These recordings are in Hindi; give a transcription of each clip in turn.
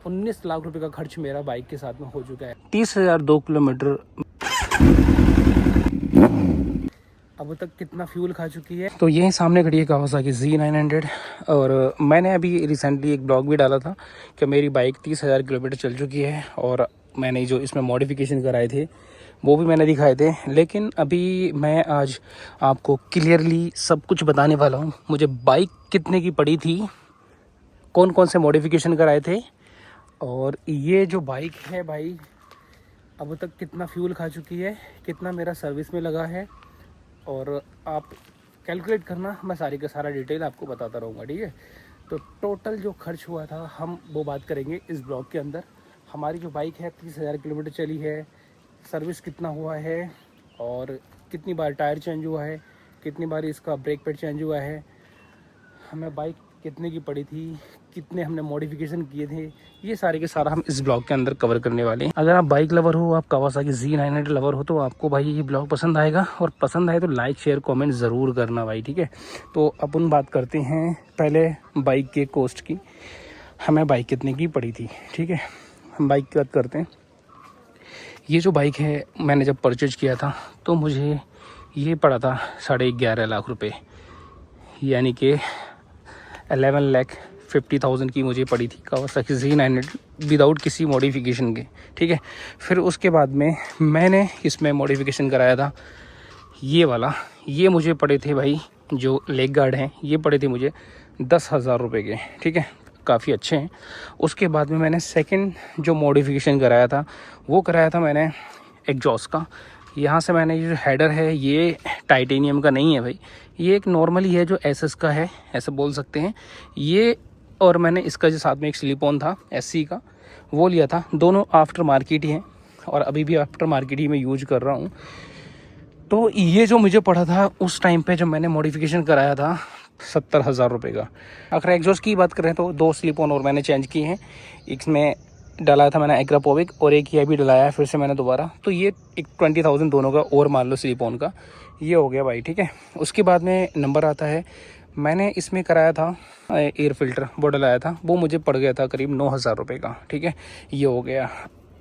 19 लाख रुपए का खर्च मेरा बाइक के साथ में हो चुका है। 30,000 2 किलोमीटर अब तक कितना फ्यूल खा चुकी है। तो यही सामने खड़ी है कावासाकी Z900 और मैंने अभी रिसेंटली एक ब्लॉग भी डाला था कि मेरी बाइक 30,000 किलोमीटर चल चुकी है और मैंने जो इसमें मॉडिफिकेशन कराए थे वो भी मैंने दिखाए थे। लेकिन अभी मैं आज आपको क्लियरली सब कुछ बताने वाला हूँ। मुझे बाइक कितने की पड़ी थी, कौन कौन से मॉडिफिकेशन कराए थे और ये जो बाइक है भाई अब तक कितना फ्यूल खा चुकी है, कितना मेरा सर्विस में लगा है और आप कैलकुलेट करना, मैं सारी का सारा डिटेल आपको बताता रहूँगा। ठीक है, तो टोटल जो खर्च हुआ था हम वो बात करेंगे इस ब्लॉग के अंदर। हमारी जो बाइक है 30,000 किलोमीटर चली है, सर्विस कितना हुआ है और कितनी बार टायर चेंज हुआ है, कितनी बार इसका ब्रेक पैड चेंज हुआ है, हमें बाइक कितने की पड़ी थी, कितने हमने मॉडिफिकेशन किए थे, ये सारे के सारा हम इस ब्लॉग के अंदर कवर करने वाले हैं। अगर आप बाइक लवर हो, आप कावासाकी Z900 लवर हो तो आपको भाई ये ब्लॉग पसंद आएगा और पसंद आए तो लाइक शेयर कमेंट ज़रूर करना भाई। ठीक है, तो अपन बात करते हैं पहले बाइक के कॉस्ट की, हमें बाइक कितने की पड़ी थी। ठीक है, हम बाइक की बात करते हैं। ये जो बाइक है मैंने जब परचेज किया था तो मुझे ये पड़ा था 11.5 लाख रुपए, यानी कि 11,50,000 की मुझे पड़ी थी कावासाकी Z900 विदाउट किसी मॉडिफिकेशन के। ठीक है, फिर उसके बाद में मैंने इसमें मॉडिफिकेशन कराया था ये वाला, ये मुझे पड़े थे भाई जो लेग गार्ड हैं ये पड़े थे मुझे 10,000 रुपये के। ठीक है, काफ़ी अच्छे हैं। उसके बाद में मैंने सेकंड जो मॉडिफिकेशन कराया था वो कराया था मैंने एग्जॉस्ट का। यहाँ से मैंने ये जो हेडर है ये टाइटेनियम का नहीं है भाई, ये एक नॉर्मली है जो एसएस का है, ऐसा बोल सकते हैं ये। और मैंने इसका जो साथ में एक स्लिप ऑन था एससी का वो लिया था, दोनों आफ्टर मार्केट ही हैं और अभी भी आफ्टर मार्केट ही मैं यूज कर रहा हूँ। तो ये जो मुझे पड़ा था उस टाइम पे जब मैंने मॉडिफिकेशन कराया था 70,000 रुपये का। अगर एग्जॉस्ट की बात करें तो 2 स्लिप ऑन और मैंने चेंज किए हैं, इसमें डलाया था मैंने एग्रापोविक और एक ये भी डलाया है फिर से मैंने दोबारा, तो ये एक 20,000 दोनों का और मान लो स्लिप ऑन का ये हो गया भाई। ठीक है, उसके बाद में नंबर आता है मैंने इसमें कराया था एयर फिल्टर, वो डलाया था, वो मुझे पड़ गया था करीब 9,000 रुपये का। ठीक है, ये हो गया।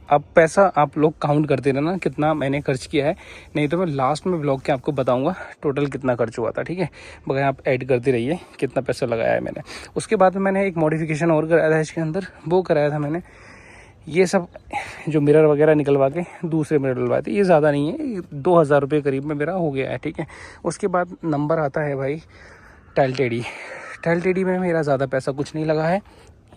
अब पैसा आप लोग काउंट करते रहना कितना मैंने खर्च किया है, नहीं तो मैं लास्ट में ब्लॉग के आपको बताऊंगा टोटल कितना खर्च हुआ था। ठीक है, मगर आप ऐड करते रहिए कितना पैसा लगाया है मैंने। उसके बाद में मैंने एक मॉडिफिकेशन और कराया था इसके अंदर, वो कराया था मैंने ये सब जो मिरर वगैरह निकलवा के दूसरे मिरर डलवाए थे, ये ज़्यादा नहीं है, 2,000 रुपये करीब में मेरा हो गया है। ठीक है, उसके बाद नंबर आता है भाई टाइल टेडी में मेरा ज़्यादा पैसा कुछ नहीं लगा है,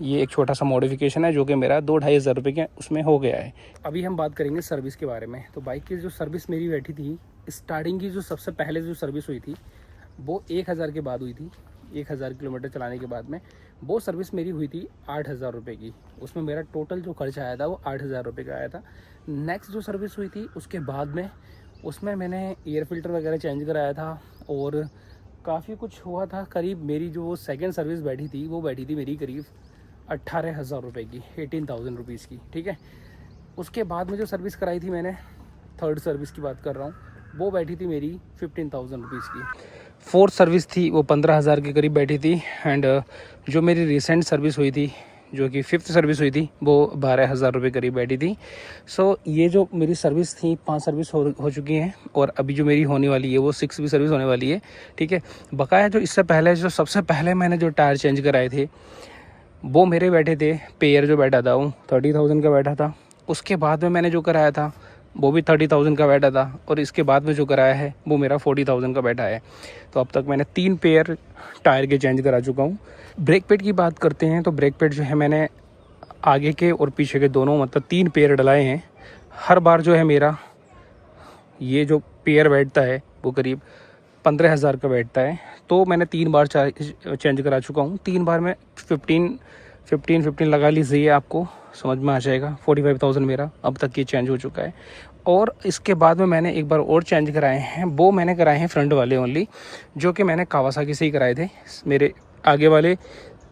ये एक छोटा सा मॉडिफिकेशन है जो कि मेरा 2-2.5 हज़ार रुपये के उसमें हो गया है। अभी हम बात करेंगे सर्विस के बारे में। तो बाइक की जो सर्विस मेरी बैठी थी स्टार्टिंग की, जो सबसे पहले जो सर्विस हुई थी वो 1,000 के बाद हुई थी, 1,000 किलोमीटर चलाने के बाद में वो सर्विस मेरी हुई थी 8,000 रुपये की। उसमें मेरा टोटल जो खर्च आया था वो 8,000 रुपये का आया था। नेक्स्ट जो सर्विस हुई थी उसके बाद में उसमें मैंने एयर फिल्टर वगैरह चेंज कराया था और काफ़ी कुछ हुआ था। करीब मेरी जो सेकेंड सर्विस बैठी थी वो बैठी थी मेरी करीब 18,000 रुपये की, 18,000 रुपीज़ की। ठीक है, उसके बाद में जो सर्विस कराई थी मैंने, थर्ड सर्विस की बात कर रहा हूँ, वो बैठी थी मेरी 15,000 रुपीज़ की। फोर्थ सर्विस थी वो 15,000 के करीब बैठी थी। एंड जो मेरी रिसेंट सर्विस हुई थी जो कि फिफ्थ सर्विस हुई थी वो 12,000 रुपये करीब बैठी थी। सो ये जो मेरी सर्विस थी 5 सर्विस हो चुकी हैं और अभी जो मेरी होने वाली है वो 6वीं सर्विस होने वाली है। ठीक है, बकाया जो इससे पहले जो सबसे पहले मैंने जो टायर चेंज कराए थे वो मेरे बैठे थे, पेयर जो बैठा था वो 30,000 का बैठा था। उसके बाद में मैंने जो कराया था वो भी 30,000 का बैठा था और इसके बाद में जो कराया है वो मेरा 40,000 का बैठा है। तो अब तक मैंने 3 पेयर टायर के चेंज करा चुका हूँ। ब्रेक पैड की बात करते हैं तो ब्रेक पैड जो है मैंने आगे के और पीछे के दोनों मतलब 3 पेयर डलाए हैं। हर बार जो है मेरा ये जो पेयर बैठता है वो करीब 15,000 का बैठता है। तो मैंने 3 बार चेंज करा चुका हूँ। 3 बार में 15 लगा लीजिए, आपको समझ में आ जाएगा। 45,000 मेरा अब तक ये चेंज हो चुका है। और इसके बाद में मैंने एक बार और चेंज कराए हैं, वो मैंने कराए हैं फ्रंट वाले ओनली, जो कि मैंने कावासाकी से ही कराए थे। मेरे आगे वाले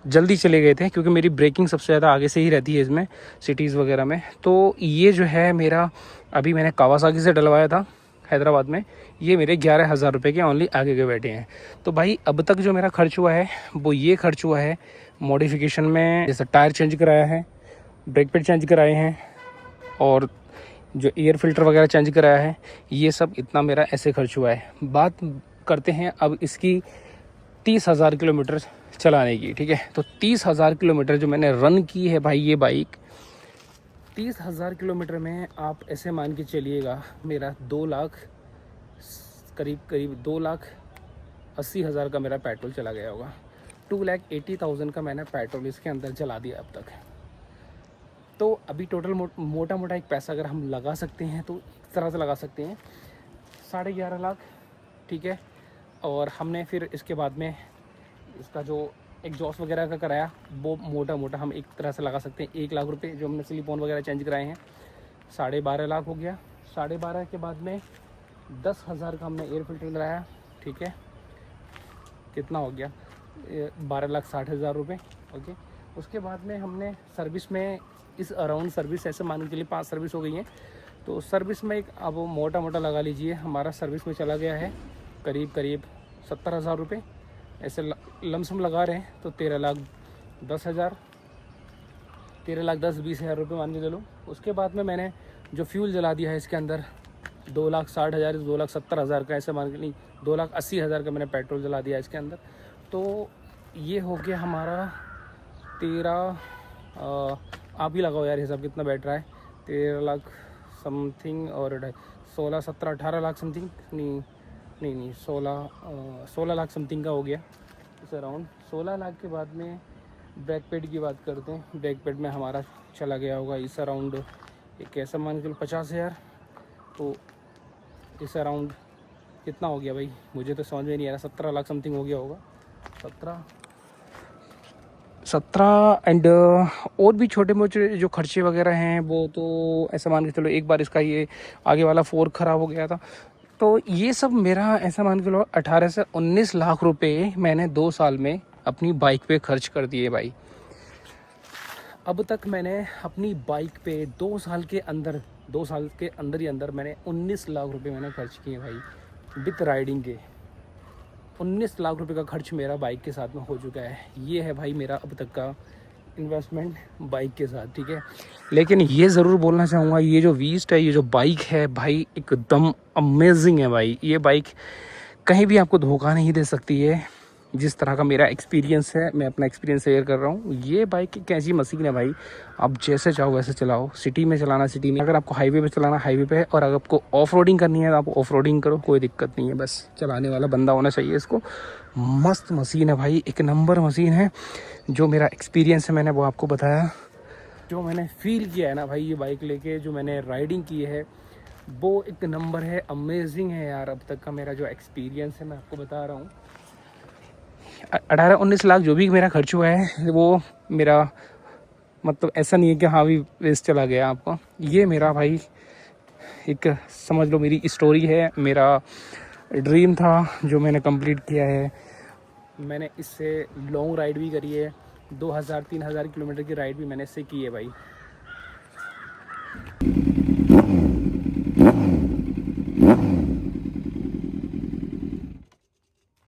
जल्दी चले गए थे क्योंकि मेरी ब्रेकिंग सबसे ज़्यादा आगे से ही रहती है इसमें सिटीज़ वगैरह में। तो ये जो है मेरा अभी मैंने कावासाकी से डलवाया था हैदराबाद में, ये मेरे 11,000 रुपये के ओनली आगे के बैठे हैं। तो भाई अब तक जो मेरा खर्च हुआ है वो ये खर्च हुआ है मॉडिफिकेशन में, जैसे टायर चेंज कराया है, ब्रेक पैड चेंज कराए हैं और जो एयर फिल्टर वगैरह चेंज कराया है, ये सब इतना मेरा ऐसे खर्च हुआ है। बात करते हैं अब इसकी 30,000 किलोमीटर चलाने की, ठीक है। तो 30,000 किलोमीटर जो मैंने रन की है भाई ये बाइक, 30,000 किलोमीटर में आप ऐसे मान के चलिएगा मेरा 2 लाख करीब 2,80,000 का मेरा पेट्रोल चला गया होगा। 2,80,000 का मैंने पेट्रोल इसके अंदर जला दिया अब तक। तो अभी टोटल मोटा मोटा एक पैसा अगर हम लगा सकते हैं तो इस तरह से लगा सकते हैं 11.5 लाख, ठीक है। और हमने फिर इसके बाद में इसका जो एग्जॉस्ट वगैरह का कराया वो मोटा मोटा हम एक तरह से लगा सकते हैं 1 लाख रुपए, जो हमने स्लिप-ऑन वगैरह चेंज कराए हैं 12.5 लाख हो गया। 12.5 के बाद में 10,000 का हमने एयर फिल्टर कराया, ठीक है, कितना हो गया 12,60,000 रुपये, ओके। उसके बाद में हमने सर्विस में इस अराउंड सर्विस ऐसे मान के लिए 5 सर्विस हो गई हैं, तो सर्विस में एक अब मोटा मोटा लगा लीजिए हमारा सर्विस में चला गया है करीब 70,000 रुपये, ऐसे लमसम लगा रहे हैं। तो 13,10,000, 13,10,20,000 रुपये मान के चलो। उसके बाद में मैंने जो फ्यूल जला दिया है इसके अंदर 2,60,000 2,70,000 का, ऐसे मान के नहीं 2,80,000 का मैंने पेट्रोल जला दिया इसके अंदर। तो ये हो गया हमारा 13 आप ही लगाओ यार हिसाब कितना बैठ रहा है, 13 लाख समथिंग और 16, 17, 18 लाख समथिंग, नहीं 16 लाख समथिंग का हो गया इस अराउंड। 16 लाख के बाद में ब्रेक पैड की बात करते हैं। ब्रेक पैड में हमारा चला गया होगा इस अराउंड एक ऐसा मान के 50,000, तो इस अराउंड कितना हो गया भाई मुझे तो समझ में नहीं आ रहा, 17 लाख समथिंग हो गया होगा, 17 एंड और भी छोटे मोटे जो खर्चे वगैरह हैं वो तो ऐसा मान के चलो। एक बार इसका ये आगे वाला फोर्क ख़राब हो गया था, तो ये सब मेरा ऐसा मान के लो 18 से 19 लाख रुपए मैंने 2 साल में अपनी बाइक पे खर्च कर दिए भाई। अब तक मैंने अपनी बाइक पे 2 साल के अंदर ही अंदर मैंने 19 लाख रुपए मैंने खर्च किए भाई विथ राइडिंग के। 19 लाख रुपए का खर्च मेरा बाइक के साथ में हो चुका है। ये है भाई मेरा अब तक का इन्वेस्टमेंट बाइक के साथ, ठीक है। लेकिन ये ज़रूर बोलना चाहूँगा, ये जो वीस्ट है, ये जो बाइक है भाई एकदम अमेजिंग है भाई। ये बाइक कहीं भी आपको धोखा नहीं दे सकती है। जिस तरह का मेरा एक्सपीरियंस है, मैं अपना एक्सपीरियंस शेयर कर रहा हूँ। ये बाइक एक ऐसी मशीन है भाई, आप जैसे चाहो वैसे चलाओ। सिटी में चलाना सिटी में, अगर आपको हाईवे पे चलाना हाईवे पे, और अगर आपको ऑफ रोडिंग करनी है तो आप ऑफ रोडिंग करो, कोई दिक्कत नहीं है। बस चलाने वाला बंदा होना चाहिए इसको। मस्त मशीन है भाई, एक नंबर मशीन है। जो मेरा एक्सपीरियंस है मैंने वो आपको बताया, जो मैंने फील किया है ना भाई ये बाइक लेके, जो मैंने राइडिंग की है वो एक नंबर है, अमेजिंग है यार। अब तक का मेरा जो एक्सपीरियंस है मैं आपको बता रहा हूँ। 18-19 लाख जो भी मेरा खर्च हुआ है वो मेरा मतलब ऐसा नहीं है कि हाँ भी वेस्ट चला गया आपको। ये मेरा भाई एक समझ लो मेरी स्टोरी है, मेरा ड्रीम था जो मैंने कंप्लीट किया है। मैंने इससे लॉन्ग राइड भी करी है, 2,000-3,000 किलोमीटर की राइड भी मैंने इससे की है भाई।